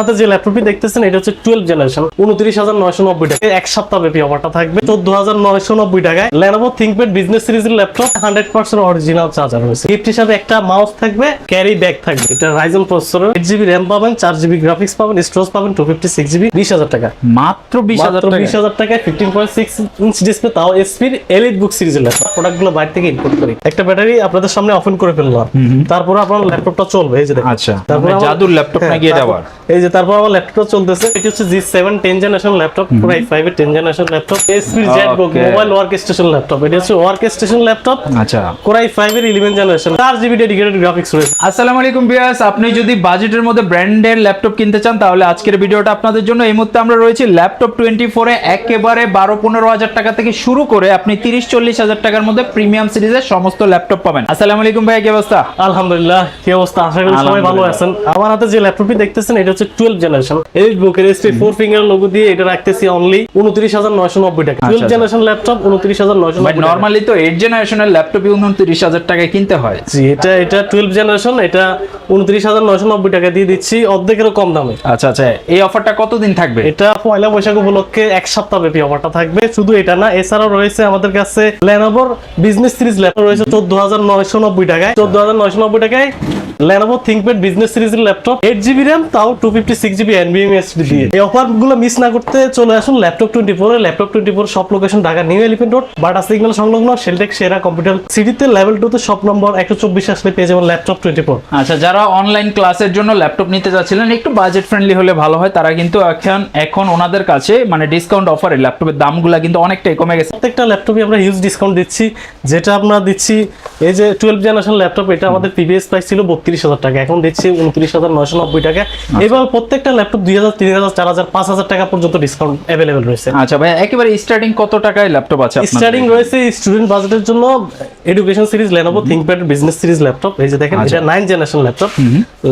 হাতে যে ল্যাপটপটি দেখতেছেন এটা হচ্ছে 12 জেনারেশন 29,990 টাকা। এক সপ্তাহ ব্যাপী অফারটা থাকবে 14,990 টাকায়। Lenovo ThinkPad বিজনেস সিরিজের ল্যাপটপ 100% অরিজিনাল চার্জার রয়েছে। গিফট হিসাবে একটা মাউস থাকবে, ক্যারি ব্যাগ থাকবে। এটা Ryzen প্রসেসর, 8GB RAM পাবেন, 4GB গ্রাফিক্স পাবেন, স্টোরেজ পাবেন 256GB, 20,000 টাকা। মাত্র 20,000 টাকা। 20,000 টাকায় 15.6 ইঞ্চ ডিসপ্লে, তাও এসপির এলিট বুক সিরিজের ল্যাপটপ। প্রোডাক্টগুলো বাইরে থেকে ইম্পোর্ট করি। একটা ব্যাটারি আপনাদের সামনে ওপেন করে ফেললাম, তারপর আপনার ল্যাপটপটা চলবে। এই যে দেখুন, আচ্ছা, তারপর জাদুর ল্যাপটপ নাকি এটা আবার? এই যে তারপর আমার ল্যাপটপটা চলতেছে। এটা হচ্ছে G7 10 generation laptop, Core i5 এর 10 জেনারেশন ল্যাপটপ, এসপির ZBook mobile work station laptop. এটা হচ্ছে ওয়ার্ক স্টেশন ল্যাপটপ, আচ্ছা, Core i5 এর 11 জেনারেশন, 4GB ডেডিকেটেড গ্রাফিক্স রয়েছে। আসসালামু আলাইকুম ভিউয়ার্স, আপনি যদি বাজেটের মধ্যে ব্র্যান্ডের ল্যাপটপ কিনতে চান তাহলে আজকের ভিডিওটা আপনাদের জন্য। এই মুহূর্তে আমরা রয়েছি ল্যাপটপ 24 এ একেবারে 12-15 হাজার টাকা থেকে শুরু করে আপনি 30-40 হাজার টাকার মধ্যে প্রিমিয়াম সিরিজের সমস্ত ল্যাপটপ পাবেন। আসসালামু আলাইকুম ভাই, কি অবস্থা? আলহামদুলিল্লাহ, কি অবস্থা? আশা করি সবাই ভালো আছেন। আমার হাতে যে ল্যাপটপটি দেখতেছেন এটা হচ্ছে 12 জেনারেশন এলিটবুক এর SP 4 ফিঙ্গার লোগো দিয়ে এটা রাখতেছি অনলি 29,990 টাকা। 12 জেনারেশন ল্যাপটপ 29,990 ভাই, টাকা। নরমালি তো 8 জেনারেশনের ল্যাপটপ 29 হাজার টাকায় কিনতে হয়। জি, এটা 12 জেনারেশন, এটা 29,990 টাকা দিয়ে দিচ্ছি অর্ধেকেরও কম দামে। আচ্ছা আচ্ছা, এই অফারটা কতদিন থাকবে? এটা পয়লা বৈশাখ উপলক্ষে এক সপ্তাহ ব্যাপী অফারটা থাকবে। শুধু এটা না, এছাড়াও রয়েছে আমাদের কাছে Lenovo বিজনেস সিরিজ ল্যাপটপ রয়েছে 14,990 টাকায়। 14,990 টাকায় Lenovo ThinkPad বিজনেস সিরিজের ল্যাপটপ, 8GB RAM, তাও 256GB NVMe SSD দিয়ে। এই অফারগুলো মিস না করতে চলে আসুন ল্যাপটপ 24 এ। ল্যাপটপ 24 সব location Dhaka new elephant road, বাটা সিগন্যাল সংলগ্ন শেলটেক সেরা কম্পিউটার সিটিতে লেভেল 2 তে শপ নম্বর 124 আসলে পেয়ে যাবেন ল্যাপটপ 24। আচ্ছা, যারা অনলাইন ক্লাসের জন্য ল্যাপটপ নিতে যাচ্ছিলেন, একটু বাজেট ফ্রেন্ডলি হলে ভালো হয়, তারা কিন্তু এখন ওনাদের কাছে মানে ডিসকাউন্ট অফারে ল্যাপটপের দামগুলো কিন্তু অনেকটাই কমে গেছে। প্রত্যেকটা ল্যাপটপে আমরা হিউজ ডিসকাউন্ট দিচ্ছি, যেটা আমরা দিচ্ছি। এই যে 12 জেনারেশন ল্যাপটপ, এটা আমাদের প্রিভিয়াস প্রাইস ছিল 32,000 টাকা, এখন দিচ্ছি 29,990 টাকা। এবার প্রত্যেকটা ল্যাপটপ 2,000, 3,000, 4,000, 5,000 টাকা পর্যন্ত ডিসকাউন্ট অ্যাভেলেবেল রয়েছে। আচ্ছা ভাই, একেবারে স্টার্টিং কত টাকায় ল্যাপটপ আছে আপনাদের? স্টার্টিং রয়েছে স্টুডেন্ট বাজেটের জন্য education series Lenovo ThinkPad business series laptop. এই যে দেখেন, এটা 9 জেনারেশন ল্যাপটপ,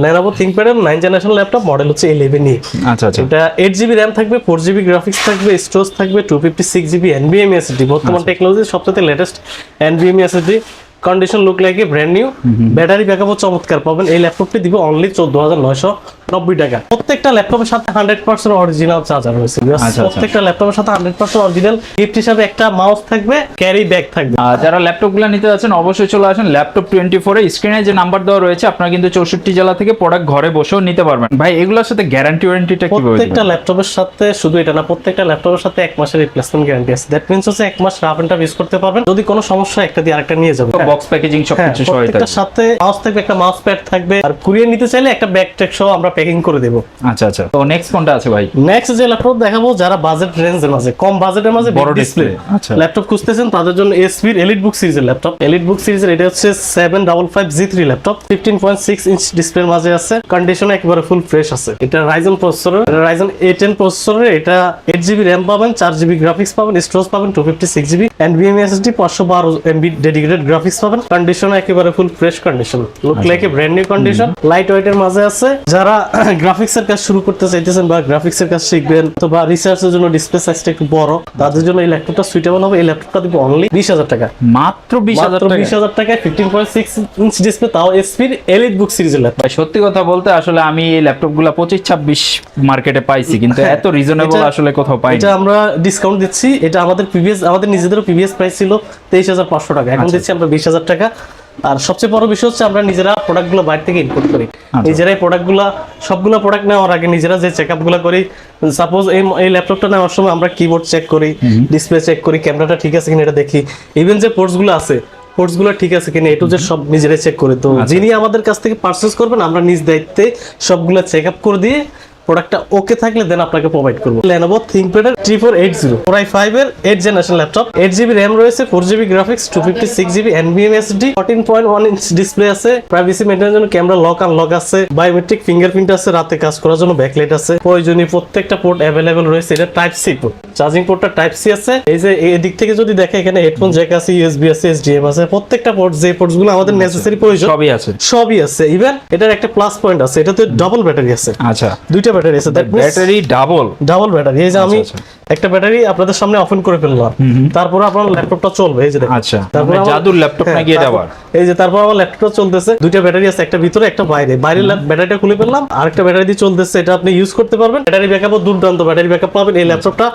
Lenovo ThinkPad এর 9 জেনারেশন ল্যাপটপ, মডেল হচ্ছে 11E। আচ্ছা আচ্ছা, এটা 8GB RAM থাকবে, 4GB গ্রাফিক্স থাকবে, স্টোরেজ থাকবে 256GB NVMe SSD, বর্তমান টেকনোলজির সবচেয়ে latest NVMe SSD। Condition look like a brand new. Battery ব্যাকআপও চমৎকার পাবেন। এই ল্যাপটপটি দিব অনলি 14,990 টাকা। প্রত্যেকটা ল্যাপটপের সাথে 100% অরিজিনাল চার্জার রয়েছে। প্রত্যেকটা ল্যাপটপের সাথে 100% অরিজিনাল। গিফট হিসাবে একটা মাউস থাকবে, ক্যারি ব্যাগ থাকবে। যারা ল্যাপটপগুলো নিতে যাচ্ছেন অবশ্যই চলে আসেন ল্যাপটপ 24 এ। স্ক্রিনে যে নাম্বার দেওয়া রয়েছে, আপনারা কিন্তু 64 জেলা থেকে প্রোডাক্ট ঘরে বসেও নিতে পারবেন। ভাই, এগুলোর সাথে গ্যারান্টি ওয়ারেন্টিটা কিভাবে? প্রত্যেকটা ল্যাপটপের সাথে, শুধু এটা না, প্রত্যেকটা ল্যাপটপের সাথে 1 মাসের রিপ্লেসমেন্ট গ্যারান্টি আছে। দ্যাট মিন্স হচ্ছে 1 মাস রাফ এন্ড টাফ ইউজ করতে পারবেন। যদি কোনো সমস্যা একটা দিয়ে আরেকটা নিয়ে যাবেন। বক্স প্যাকেজিং সবকিছু সহ থাকবে। প্রত্যেকটার সাথে মাউস থাকবে, একটা মাউস প্যাড থাকবে, আর কুরিয়ার নিতে চাইলে একটা ব্যাগ ট্যাগ সহ আমরা প্যাকিং করে দেব। আচ্ছা আচ্ছা, তো নেক্সট কোনটা আছে ভাই? নেক্সট যে ল্যাপটপ দেখাবো, যারা বাজেট রেঞ্জের মাঝে, কম বাজেটের মাঝে বড় ডিসপ্লে ল্যাপটপ খুঁজতেছেন, তাদের জন্য এসপির এলিটবুক সিরিজের ল্যাপটপ। এলিটবুক সিরিজের এটা হচ্ছে 755G3 ল্যাপটপ, 15.6 ইঞ্চ ডিসপ্লের মাঝে আছে। কন্ডিশন একেবারে ফুল ফ্রেশ আছে। এটা Ryzen প্রসেসর, Ryzen A10 প্রসেসরে। এটা 8GB RAM পাবেন, 4GB গ্রাফিক্স পাবেন, স্টোরেজ পাবেন 256GB, NVMe SSD 512MB dedicated graphics পাবেন। কন্ডিশন একেবারে full fresh condition, look like a brand new condition. Light ওয়েটের মাঝে আছে। যারা গ্রাফিক্স এর কাজ শুরু করতে চাইতেছেন বা গ্রাফিক্স এর কাজ শিখবেন, তো বা রিসার্চের জন্য ডিসপ্লে সাইজটা একটু বড়, তাদের জন্য এই ল্যাপটপটা সুইটেবল হবে। এই ল্যাপটপটা দিব অনলি 20,000 টাকা। মাত্র 20,000 টাকা। 20,000 টাকায় 15.6 ইঞ্চ ডিসপ্লে, তাও এসপির এলিটবুক সিরিজের ল্যাপটপ। ভাই, সত্যি কথা বলতে আসলে আমি এই ল্যাপটপগুলো 25-26 মার্কেটে পাইছি, কিন্তু এত রিজনেবল আসলে কোথাও পাইনি। এটা আমরা ডিসকাউন্ট দিচ্ছি। এটা আমাদের নিজেদেরও প্রিভিয়াস প্রাইস ছিল 23,500 টাকা, এখন দিচ্ছি আমরা 20,000 টাকা। আর সবচেয়ে বড় বিষয় হচ্ছে আমরা নিজেরা প্রোডাক্টগুলো বাইরে থেকে ইম্পোর্ট করি। নিজেরাই প্রোডাক্টগুলো, সবগুলো প্রোডাক্ট নেওয়ার আগে নিজেরা যে চেকআপগুলো করি, সাপোজ এই ল্যাপটপটা নেওয়ার সময় আমরা কিবোর্ড চেক করি, ডিসপ্লে চেক করি, ক্যামেরাটা ঠিক আছে কিনা এটা দেখি, ইভেন যে পোর্টসগুলো আছে পোর্টসগুলো ঠিক আছে কিনা এ টু জেড সব নিজেরাই চেক করি। তো যিনি আমাদের কাছ থেকে পারচেজ করবেন, আমরা নিজ দায়িত্বে সবগুলো চেকআপ করে দিয়ে প্রোডাক্টটা ওকে থাকলে দেন আপনাকে প্রোভাইড করব। Lenovo ThinkPad এর 3480 Core i5 এর 8 জেনারেশন ল্যাপটপ, 8GB RAM রয়েছে, 4GB graphics, 256GB NVMe SSD, 14.1 inch display আছে। প্রাইভেসি মেইনটেইনের জন্য ক্যামেরা লক আনলক আছে, বায়োমেট্রিক ফিঙ্গারপ্রিন্ট আছে, রাতে কাজ করার জন্য ব্যাকলাইট আছে। প্রয়োজনীয় প্রত্যেকটা পোর্ট अवेलेबल রয়েছে। এটা টাইপ সি পোর্ট, চার্জিং পোর্টটা টাইপ সি আছে। এই যে এই দিক থেকে যদি দেখে, এখানে হেডফোন জ্যাক আছে, USB আছে, HDMI আছে। প্রত্যেকটা পোর্ট, যে পোর্টসগুলো আমাদের নেসেসারি প্রয়োজন সবই আছে। ইভেন এটার একটা প্লাস পয়েন্ট আছে, এটাতে ডাবল ব্যাটারি আছে। আচ্ছা, দুইটা ব্যাটারি আছে, that means battery double battery. এই যে আমি আচ্ছা। একটা ব্যাটারি আপনাদের সামনে ওপেন করে ফেললাম, তারপর আপনার ল্যাপটপটা চলবে। এই যে দেখুন, আচ্ছা, তারপর মানে জাদুর ল্যাপটপ নাকি এটা আবার? এই যে তারপর আমার ল্যাপটপটা চলতেছে, দুইটা ব্যাটারি আছে, একটা ভিতরে একটা বাইরে। বাইরের ব্যাটারিটা খুলে ফেললাম, আরেকটা ব্যাটারি দিয়ে চলতেছে, এটা আপনি ইউজ করতে পারবেন। ব্যাটারি ব্যাকআপও দুর্দান্ত ব্যাটারি ব্যাকআপ পাবেন এই ল্যাপটপটা,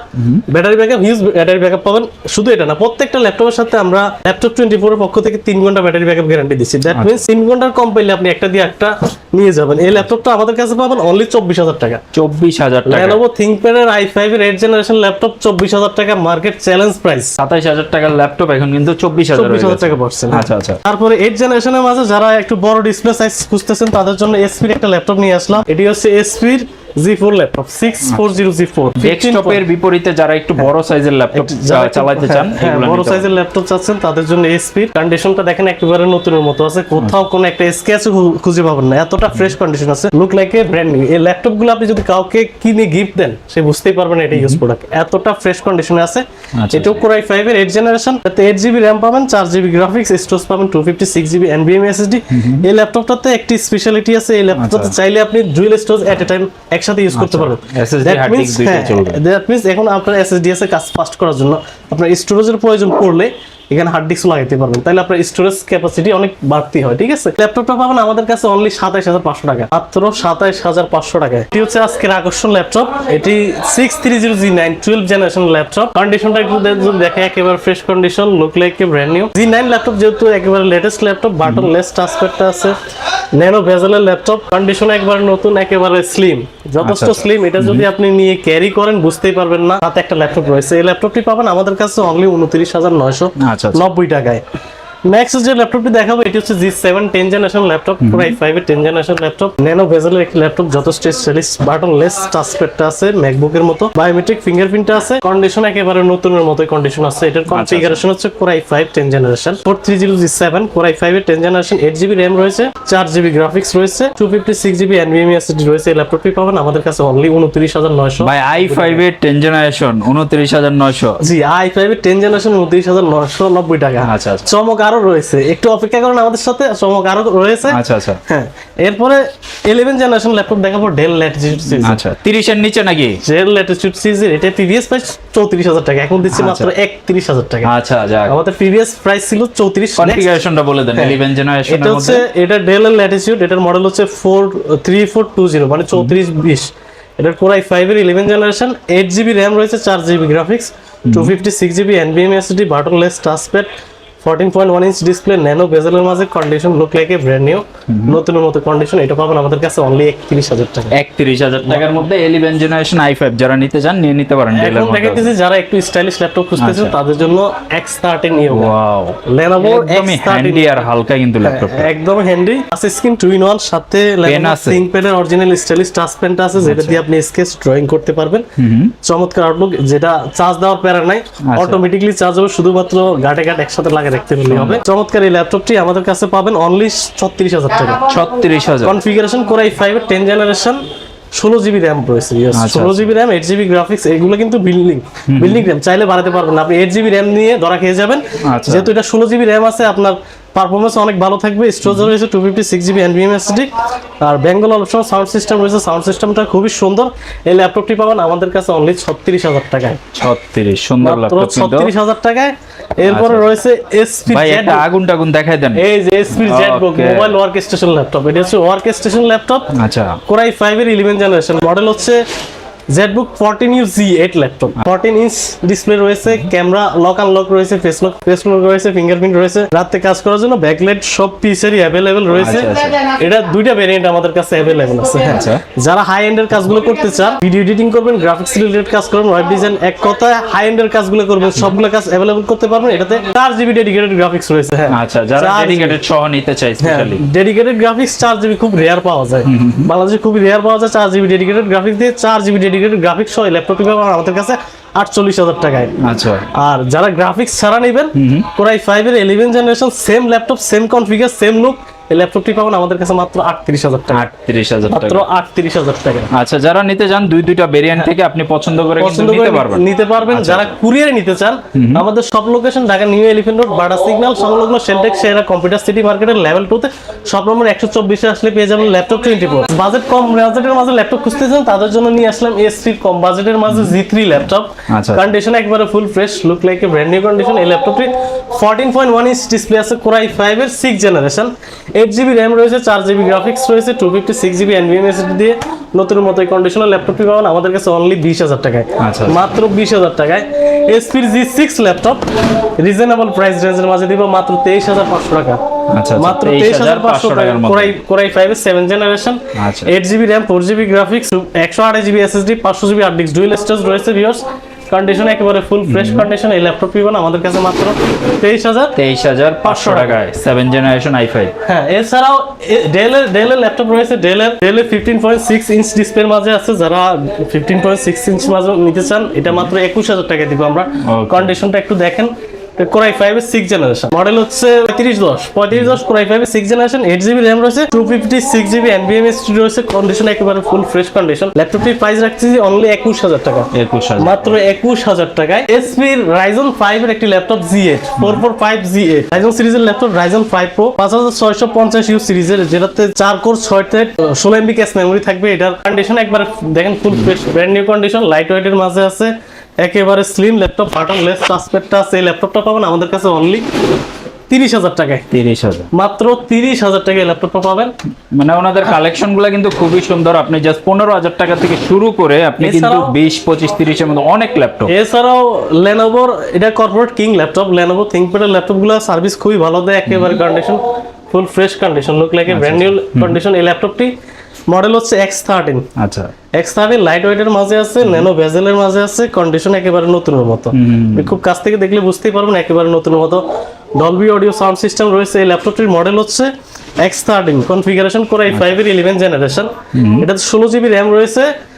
battery backup huge battery backup পাবেন। শুধু এটা না, প্রত্যেকটা ল্যাপটপের সাথে আমরা ল্যাপটপ 24 এর পক্ষ থেকে 3 ঘন্টা ব্যাটারি ব্যাকআপ গ্যারান্টি দিচ্ছি। দ্যাট মিন্স 3 ঘন্টার কম পাইলে আপনি একটা দিয়ে একটা নিয়ে যাবেন। এই ল্যাপটপটা আমাদের কাছে পাবেন অনলি 24,000 টাকা। 24,000 টাকা। Lenovo ThinkPad এর i5 এর 8th জেনারেশন ল্যাপটপ 24,000 টাকা মার্কেট চ্যালেঞ্জ প্রাইস। 27,000 টাকার ল্যাপটপ এখন কিন্তু 24,000 টাকা পড়ছে। আচ্ছা আচ্ছা। তারপরে 8th জেনারেশনের মাঝে যারা একটু বড় ডিসপ্লে সাইজ খুঁজতেছেন তাদের জন্য এসপির একটা ল্যাপটপ নিয়ে আসলাম। এটি হচ্ছে এসপির G4 ল্যাপটপ 640 G4। ডেস্কটপের বিপরীতে যারা একটু বড় সাইজের ল্যাপটপ চালাতে চান, এগুলো বড় সাইজের ল্যাপটপ চাচ্ছেন তাদের জন্য এসপির কন্ডিশনটা দেখেন একেবারে নতুনের মতো আছে, কোথাও কোনো একটা স্ক্র্যাচ খুঁজে পাবেন না, এতটা ফ্রেশ কন্ডিশন আছে, look like a brand new. এই ল্যাপটপগুলো আপনি যদি কাউকে কিনে গিফট দেন সে বুঝতেই পারবে না এটা ইউজ প্রোডাক্ট, এতটা ফ্রেশ কন্ডিশনে আছে। এটাও Core i5 এর 8th জেনারেশন, এতে 8GB RAM পাবেন, 4GB গ্রাফিক্স, স্টোরেজ পাবেন 256GB NVMe SSD। এই ল্যাপটপটাতে একটি স্পেশালিটি আছে, এই ল্যাপটপটাতে চাইলে আপনি ডুয়াল স্টোরেজ এট এ টাইম একসাথে ইউজ করতে পারবেন। SSD হার্ড ডিস্ক দুইটা চলবে। দ্যাট মিন্স এখন আপনার SSD আছে কাজ ফাস্ট করার জন্য, আপনার স্টোরেজের প্রয়োজন পড়লে এখানে হার্ড ডিস্ক লাগাইতে পারবেন, তাহলে আপনার স্টোরেজ ক্যাপাসিটি অনেক বাড়তি হয়। ঠিক আছে, ল্যাপটপটা পাবেন আমাদের কাছে অনলি 27,500 টাকা, মাত্র 27,500 টাকায়। এটি হচ্ছে আজকের আকর্ষণ ল্যাপটপ, এটি 630G9 12th জেনারেশন ল্যাপটপ। কন্ডিশনটা একটু যদি দেখে একেবারে fresh condition, look like a brand new. G9 laptop যেহেতু একেবারে লেটেস্ট ল্যাপটপ, বাটন লেস টাচপ্যাডটা আছে, ন্যানো বেজেলের ল্যাপটপ, কন্ডিশন একবার নতুন, একেবারে স্লিম, যথেষ্ট স্লিম। এটা যদি আপনি নিয়ে ক্যারি করেন বুঝতেই পারবেন না হাতে একটা ল্যাপটপ রয়েছে। এই ল্যাপটপটি পাবেন আমাদের কাছে অনলি 29,990 টাকায়। নেক্সট যে ল্যাপটপটি দেখাবো এটি হচ্ছে G7 10th generation laptop, Core i5 এর 10th জেনারেশন ল্যাপটপ, ন্যানো বেজেলের একটি ল্যাপটপ, যথেষ্ট স্টাইলিশ, বাটন লেস টাচপ্যাডটা আছে, ম্যাকবুকের মতো, বায়োমেট্রিক ফিঙ্গারপ্রিন্টটা আছে, কন্ডিশন একেবারে নতুনের মতোই কন্ডিশন আছে। এটার কনফিগারেশন হচ্ছে Core i5 10th generation 430G7, Core i5 এর 10th জেনারেশন, 8GB RAM রয়েছে, 4GB গ্রাফিক্স রয়েছে, 256GB NVMe SSD রয়েছে। এই ল্যাপটপটি পাবেন আমাদের কাছে অনলি 29,900। ভাই i5 এর 10th জেনারেশন 29,900। জি, i5 এর 10th জেনারেশন 29,990 টাকা। আচ্ছা আচ্ছা। চমক আরো রয়েছে, একটু অপেক্ষা করেন আমাদের সাথে, চমক আরো রয়েছে। আচ্ছা আচ্ছা। হ্যাঁ, এরপরে 11th জেনারেশন ল্যাপটপ দেখাবো, ডেল ল্যাটিটিউড সিরিজ। আচ্ছা, 30 এর নিচে নাকি? ডেল ল্যাটিটিউড সিরিজ, এটা প্রিভিয়াস প্রাইস 34,000 টাকা, এখন দিচ্ছি মাত্র 31,000 টাকা। আচ্ছা, যাক। আমাদের প্রিভিয়াস প্রাইস ছিল 34। কনফিগারেশনটা বলে দেন 11 জেনারেশনের এটা হচ্ছে, মধ্যে। এটা ডেল ল্যাটিটিউড, এটার মডেল হচ্ছে 3420, মানে 3420। এটার Core i5 এর 11th জেনারেশন, 8GB RAM রয়েছে, 4GB graphics, 256GB NVMe SSD, buttonless touchpad, 14.1 inch display, nano বেজেলের মাঝে, condition look like a brand new, নতুনের মতো কন্ডিশন। এটা পাবেন আমাদের কাছে অনলি 31,000 টাকা। 31,000 টাকার মধ্যে 11 জেনারেশন i5 যারা নিতে চান নিয়ে নিতে পারেন। এখন দেখাইতেছি যারা একটু স্টাইলিশ ল্যাপটপ খুঁজতেছেন তাদের জন্য X13 Neo। ওয়াও, Lenovo একদমই হ্যান্ডি আর হালকা কিন্তু ল্যাপটপ, একদম হ্যান্ডি, টাচ স্ক্রিন 2-in-1, সাথে Lenovo ThinkPad এর অরিজিনাল স্টাইলিশ টাচ পেনটা আছে, যেটা দিয়ে আপনি স্কেচ ড্রয়িং করতে পারবেন। চমৎকার আউটলুক, যেটা চার্জ দেওয়ার প্যারা নাই, অটোমেটিক্যালি চার্জ হবে, শুধুমাত্র গাটে গাট একসাথে লাগিয়ে রাখতে পারলেই হবে। চমৎকার এই ল্যাপটপটি আমাদের কাছে পাবেন অনলি 36,000 টাকা। 36,000। কনফিগারেশন Core i5 এর 10th জেনারেশন, 16GB RAM রয়েছে, 16GB RAM, 8GB গ্রাফিক্স, এগুলো কিন্তু বিল্ডিং RAM, চাইলে বাড়াতে পারবেন না। আপনি 8GB RAM নিয়ে ধরা খেয়ে যাবেন, যেহেতু এটা 16GB RAM আছে, আপনার পারফরম্যান্স অনেক ভালো থাকবে। স্টোরেজ রয়েছে 256GB NVMe SSD, আর বেঙ্গল অপশন সাউন্ড সিস্টেম রয়েছে, সাউন্ড সিস্টেমটা খুবই সুন্দর। এই ল্যাপটপটি পাবেন আমাদের কাছে অনলি 36,000 টাকায়। 36, সুন্দর ল্যাপটপ, 36,000 টাকায়। এরপরে রয়েছে SP ভাই, এটা আগুন টাগুন দেখায় দেন। এই যে SP ZBook mobile work station laptop, এটা হচ্ছে ওয়ার্ক স্টেশন ল্যাপটপ। আচ্ছা, Core i5 এর 11th জেনারেশন, মডেল হচ্ছে ZBook 14U G8 laptop, 14 inch display রয়েছে, ক্যামেরা লক আনলক রয়েছে, ফেস লক রয়েছে, ফিঙ্গারপ্রিন্ট রয়েছে, রাতে কাজ করার জন্য ব্যাকলাইট সব পিসেরই अवेलेबल রয়েছে। এটা দুইটা ভেরিয়েন্ট আমাদের কাছে अवेलेबल আছে। যারা হাই এন্ডের কাজগুলো করতে চান, ভিডিও এডিটিং করবেন, গ্রাফিক্স রিলেটেড কাজ করবেন, ওয়েব ডিজাইন, এক কথায় হাই এন্ডের কাজগুলো করবেন, সবগুলো কাজ अवेलेबल করতে পারবেন। এটাতে 4GB ডেডিকেটেড গ্রাফিক্স রয়েছে। হ্যাঁ, আচ্ছা, যারা ডেডিকেটেড সহ নিতে চাই, স্পেশালি ডেডিকেটেড গ্রাফিক্স 4GB খুব রেয়ার পাওয়া যায়, বাংলাদেশে খুবই রেয়ার পাওয়া যায়। 4GB ডেডিকেটেড গ্রাফিক্স দিয়ে 4GB ডেডিকেটেড গ্রাফিক্স সহ ল্যাপটপটি পাবেন আমাদের কাছে 48,000 টাকায়। আচ্ছা, আর যারা গ্রাফিক্স ছাড়া নেবেন, Core i5 এর 11th generation, same laptop, same configure, same look, এই ল্যাপটপটি পাবেন আমাদের কাছে মাত্র 38,000 টাকা। 38,000 মাত্র টাকা। 38,000 টাকা। আচ্ছা, যারা নিতে চান দুইটা ভেরিয়েন্ট থেকে আপনি পছন্দ করে কিন্তু পছন্দ করে নিতে পারবেন। নিতে পারবেন। যারা কুরিয়ারে নিতে চান, আমাদের সব location Dhaka new elephant road, বাটা সিগন্যাল সংলগ্ন শেলটেক সেরা কম্পিউটার সিটি মার্কেটের লেভেল 2 তে শপ নম্বর 124 এ আসলে পেয়ে যাবেন ল্যাপটপ 24। বাজেট কম বাজেটের মাঝে ল্যাপটপ খুঁজতেছেন তাদের জন্য নিয়ে আসলাম S3 কম বাজেটের মাঝে G3 ল্যাপটপ। আচ্ছা। কন্ডিশন একবারে full fresh, look like a brand new condition. এই ল্যাপটপটি 14.1 ইঞ্চ ডিসপ্লে আছে, Core i5 এর 6 জেনারেশন, 8GB RAM রয়েছে, 4GB গ্রাফিক্স রয়েছে, 256GB NVMe SSD দিয়ে নতুন মতো এই কন্ডিশনাল ল্যাপটপটি পাবেন আমাদের কাছে অনলি 20,000 টাকায়। আচ্ছা। মাত্র 20,000 টাকায় HP G6 laptop reasonable price রেঞ্জের মাঝে দিব মাত্র 23,500 টাকা। আচ্ছা, মাত্র 23,500 টাকার মধ্যে। Core i5 এর 7 জেনারেশন, আচ্ছা। 8GB RAM, 4GB graphics, 128GB SSD, 500GB hard disk, dual storage রয়েছে ভিউয়ার্স। কন্ডিশন একেবারে ফুল ফ্রেশ কন্ডিশন। এই ল্যাপটপ পাবেন আমাদের কাছে মাত্র 23,500 টাকায় 7 জেনারেশন i5। হ্যাঁ, এছাড়াও ডেলের ল্যাপটপ রয়েছে। ডেলের 15.6 ইঞ্চ ডিসপ্লের মাঝে আছে, যারা 15.6 ইঞ্চ মাঝে নিতে চান এটা মাত্র 21,000 টাকা দিব আমরা। Okay. কন্ডিশনটা একটু দেখেন। Core i5 এর 6 জেনারেশন, মডেল হচ্ছে 3510 Core i5 এর 6 জেনারেশন, 8GB RAM রয়েছে, 256GB NVMe SSD রয়েছে, কন্ডিশন একেবারে ফুল ফ্রেশ কন্ডিশন। ল্যাপটপটির প্রাইস রাখছি অনলি 21,000 টাকা। 21,000 মাত্র 21,000 টাকায় HP Ryzen 5 এর একটি ল্যাপটপ Z8 445 Z8 Ryzen সিরিজের ল্যাপটপ Ryzen 5 Pro 5650U সিরিজের, যেটাতে 4 core 6 thread 16MB cache memory থাকবে। এটার কন্ডিশন একবার দেখেন full fresh brand new condition, light ওয়েটের মাঝে আছে, একেবারে স্লিম ল্যাপটপ, বাটনলেস টাচপ্যাডটা আছে। এই ল্যাপটপটা পাবেন আমাদের কাছে অনলি 30,000 টাকায়। 30,000 মাত্র 30,000 টাকায় ল্যাপটপটা পাবেন। মানে ওনাদের কালেকশন গুলো কিন্তু খুবই সুন্দর। আপনি জাস্ট 15,000 টাকা থেকে শুরু করে আপনি কিন্তু এছাড়াও- 20, 25, 30 এর মধ্যে অনেক ল্যাপটপ। এছাড়াও লেনোভোর এটা কর্পোরেট কিং ল্যাপটপ, লেনোভো থিংকপ্যাডের ল্যাপটপগুলো সার্ভিস খুবই ভালো দেয়, একেবারে condition full fresh condition, look like a brand new condition. এই ল্যাপটপটি মডেল হচ্ছে X13 আচ্ছা, X13 লাইট ওয়েটের মাঝে আছে, ন্যানো বেজেলের মাঝে আছে, কন্ডিশন একেবারে নতুনের মতো। আপনি খুব কাছ থেকে দেখলে বুঝতেই পারবেন একেবারে নতুনের মতো। ডলবি অডিও সাউন্ড সিস্টেম রয়েছে। এই ল্যাপটপটির মডেল হচ্ছে X13, কনফিগারেশন Core i5 এর 11 জেনারেশন, এটাতে 16GB RAM রয়েছে,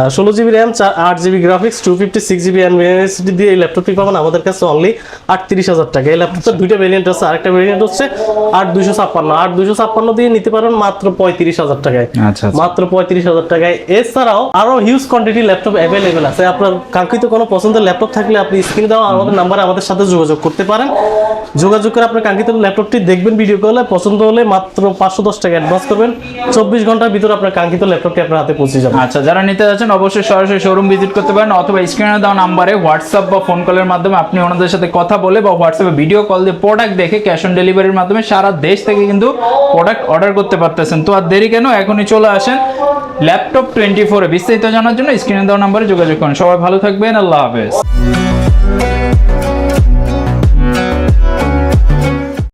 16GB RAM, 8GB graphics, 256GB NVMe SSD দিয়ে এই ল্যাপটপটি পাবেন আমাদের কাছে অনলি 38,000 টাকা। এই ল্যাপটপের দুইটা ভেরিয়েন্ট আছে, আরেকটা ভেরিয়েন্ট হচ্ছে 8256 দিয়ে নিতে পারেন মাত্র 35,000 টাকায়। আচ্ছা, আচ্ছা। মাত্র 35,000 টাকায়। এছাড়াও আরো হিউজ কোয়ান্টিটি ল্যাপটপ অ্যাভেলেবেল আছে। আপনার কাঙ্ক্ষিত কোনো পছন্দের ল্যাপটপ থাকলে আপনি স্ক্রিনে দেওয়া আমাদের নাম্বারে আমাদের সাথে যোগাযোগ করতে পারেন। যোগাযোগ করে আপনার কাঙ্ক্ষিত ল্যাপটপটি দেখবেন, ভিডিও কলে পছন্দ হলে মাত্র 510 টাকা অ্যাডভান্স করবেন, 24 ঘন্টার ভিতরে আপনার কাঙ্ক্ষিত ল্যাপটপটি আপনার হাতে পৌঁছে যাবে। আচ্ছা, যারা নিতে যাচ্ছেন অবশ্যই সরাসরি শোরুম ভিজিট করতে পারেন, অথবা স্ক্রিনে দেওয়া নাম্বারে হোয়াটসঅ্যাপ বা ফোন কলের মাধ্যমে আপনি ওনাদের সাথে কথা বলে বা হোয়াটসঅ্যাপে ভিডিও কল দিয়ে প্রোডাক্ট দেখে ক্যাশ অন ডেলিভারির মাধ্যমে সারা দেশ থেকে কিন্তু প্রোডাক্ট অর্ডার করতে পারতেছেন। তো আর দেরি কেন, এখনই চলে আসেন ল্যাপটপ 24 এ। বিস্তারিত জানার জন্য স্ক্রিনে দেওয়া নাম্বারে যোগাযোগ করুন। সবাই ভালো থাকবেন, আল্লাহ হাফেজ।